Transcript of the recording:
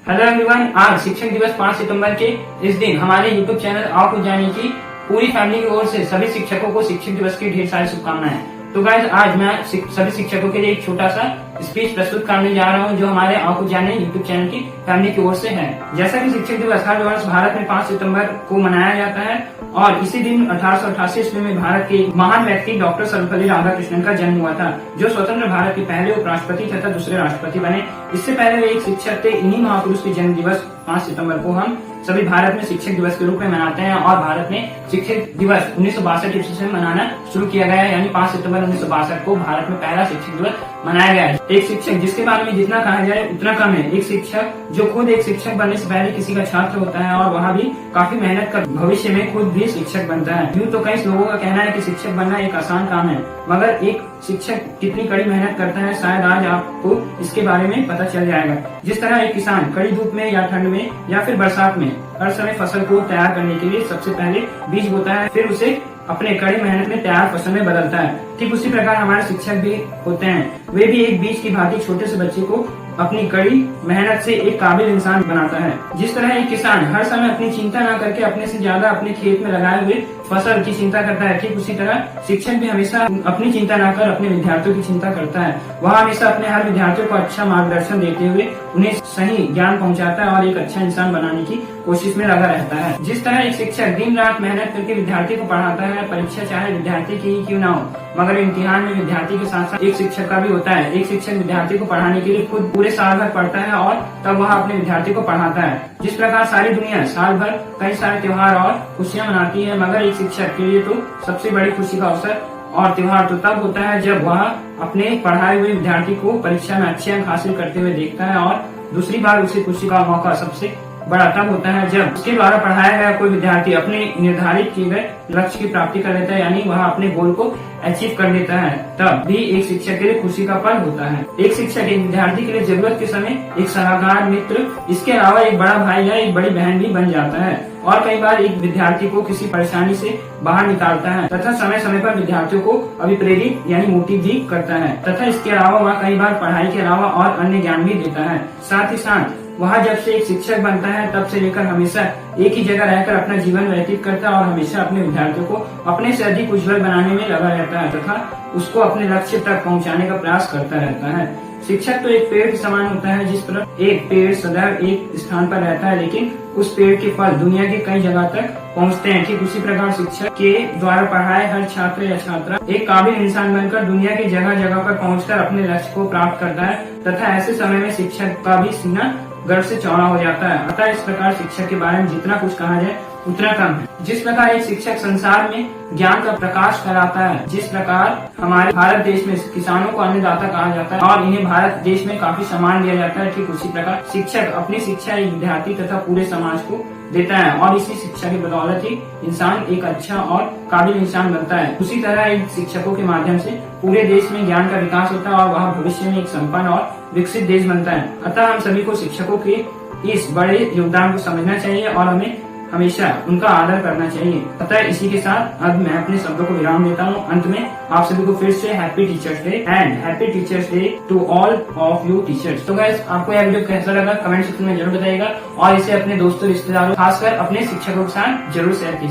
Hello everyone, आज शिक्षक दिवस 5 सितंबर के इस दिन हमारे यूट्यूब चैनल आओ कुछ जाने की पूरी फैमिली की ओर से सभी शिक्षकों को शिक्षक दिवस की ढेर सारी शुभकामनाएं। तो गाइस, आज मैं सभी शिक्षकों के लिए एक छोटा सा स्पीच प्रस्तुत करने जा रहा हूं जो हमारे आओ कुछ जाने यूट्यूब चैनल की फैमिली की ओर से है। जैसा कि शिक्षक दिवस हर वर्ष भारत में 5 सितंबर को मनाया जाता है और इसी दिन 1888 ईस्वी में भारत के महान व्यक्ति डॉक्टर सर्वपल्ली राधाकृष्णन का जन्म हुआ था, जो स्वतंत्र भारत के पहले उपराष्ट्रपति तथा दूसरे राष्ट्रपति बने। इससे पहले वे एक शिक्षक थे। इन्हीं महापुरुष के जन्म दिवस 5 सितंबर को हम सभी भारत में शिक्षक दिवस के रूप में मनाते हैं और भारत में शिक्षक दिवस 1962 ईस्वी से मनाना शुरू किया गया है, यानी 5 सितंबर 1962 को भारत में पहला शिक्षक दिवस मनाया गया है। एक शिक्षक जिसके बारे में जितना कहा जाए उतना कम है। एक शिक्षक जो खुद एक शिक्षक बनने से पहले किसी का छात्र होता है और वह भी काफी मेहनत कर भविष्य में खुद भी शिक्षक बनता है। यूँ तो कई लोगों का कहना है कि शिक्षक बनना एक आसान काम है, मगर एक शिक्षक कितनी कड़ी मेहनत करता है शायद आज आपको इसके बारे में पता चल जाएगा। जिस तरह एक किसान कड़ी धूप में या ठंड में या फिर बरसात में हर समय फसल को तैयार करने के लिए सबसे पहले बीज बोता है, फिर उसे अपने कड़ी मेहनत में तैयार फसल में बदलता है। ठीक उसी प्रकार हमारे शिक्षक भी होते हैं। वे भी एक बीज की भांति छोटे से बच्चे को अपनी कड़ी मेहनत से एक काबिल इंसान बनाता है। जिस तरह एक किसान हर समय अपनी चिंता न करके अपने से ज्यादा अपने खेत में लगाए हुए फसल की चिंता करता है, ठीक उसी तरह शिक्षक भी हमेशा अपनी चिंता न कर अपने विद्यार्थियों की चिंता करता है। वह हमेशा अपने हर विद्यार्थियों को अच्छा मार्गदर्शन देते हुए उन्हें सही ज्ञान पहुंचाता है और एक अच्छा इंसान बनाने की कोशिश में लगा रहता है। जिस तरह एक शिक्षक दिन रात मेहनत करके विद्यार्थी को पढ़ाता है, परीक्षा चाहे विद्यार्थी की ही क्यों न हो, मगर इम्तिहान में विद्यार्थी के साथ साथ एक शिक्षक का भी होता है। एक शिक्षक विद्यार्थी को पढ़ाने के लिए खुद पूरे साल भर पढ़ता है और तब वह अपने विद्यार्थी को पढ़ाता है। जिस प्रकार सारी दुनिया साल भर कई सारे त्योहार और खुशियां मनाती है, मगर एक शिक्षक के लिए तो सबसे बड़ी खुशी का अवसर और त्योहार तो तब होता है जब वह अपने पढ़ाए हुए विद्यार्थी को परीक्षा में अच्छे अंक हासिल करते हुए देखता है, और दूसरी बार उसे खुशी का मौका सबसे बड़ा तब होता है जब उसके द्वारा पढ़ाया गया कोई विद्यार्थी अपने निर्धारित किए गए लक्ष्य की प्राप्ति कर लेता है, यानी वह अपने गोल को अचीव कर लेता है। तब भी एक शिक्षक के लिए खुशी का पल होता है। एक शिक्षक एक विद्यार्थी के लिए जरूरत के समय एक सलाहकार मित्र, इसके अलावा एक बड़ा भाई या एक बड़ी बहन भी बन जाता है और कई बार एक विद्यार्थी को किसी परेशानी से बाहर निकालता है तथा समय समय पर विद्यार्थियों को अभिप्रेरित यानी मोटिव भी करता है तथा इसके अलावा वह कई बार पढ़ाई के अलावा और अन्य ज्ञान भी देता है। साथ ही साथ वह जब से एक शिक्षक बनता है तब से लेकर हमेशा एक ही जगह रहकर अपना जीवन व्यतीत करता है और हमेशा अपने विद्यार्थियों को अपने से अधिक उज्जवल बनाने में लगा रहता है तथा उसको अपने लक्ष्य तक पहुंचाने का प्रयास करता रहता है। शिक्षक तो एक पेड़ के समान होता है, जिस पर एक पेड़ सदैव एक स्थान पर रहता है लेकिन उस पेड़ के फल दुनिया के कई जगह तक पहुंचते हैं। ठीक उसी प्रकार शिक्षक के द्वारा पढ़ाए हर छात्र या छात्रा एक काबिल इंसान बनकर दुनिया की जगह जगह पर पहुंचकर अपने लक्ष्य को प्राप्त करता है तथा ऐसे समय में शिक्षक का भी सीना गर्व से चौड़ा हो जाता है। अतः इस प्रकार शिक्षक के बारे में जितना कुछ कहा जाए उतना कम है। जिस प्रकार एक शिक्षक संसार में ज्ञान का प्रकाश फैलाता है, जिस प्रकार हमारे भारत देश में किसानों को अन्नदाता कहा जाता है और इन्हें भारत देश में काफी सम्मान दिया जाता है, ठीक उसी प्रकार शिक्षक अपनी शिक्षा एक विद्यार्थी तथा पूरे समाज को देता है और इसी शिक्षा की बदौलत ही इंसान एक अच्छा और काबिल इंसान बनता है। उसी तरह इन शिक्षकों के माध्यम से पूरे देश में ज्ञान का विकास होता है और वह भविष्य में एक संपन्न और विकसित देश बनता है। अतः हम सभी को शिक्षकों के इस बड़े योगदान को समझना चाहिए और हमें हमेशा उनका आदर करना चाहिए। अतः इसी के साथ अब मैं अपने शब्दों को विराम देता हूँ। अंत में आप सभी को फिर से happy teachers day and happy teachers day to all of you teachers. तो गाइस, आपको यह वीडियो कैसा लगा कमेंट सेक्शन में जरूर बताइएगा और इसे अपने दोस्तों रिश्तेदारों खासकर अपने शिक्षकों के साथ जरूर शेयर कीजिए।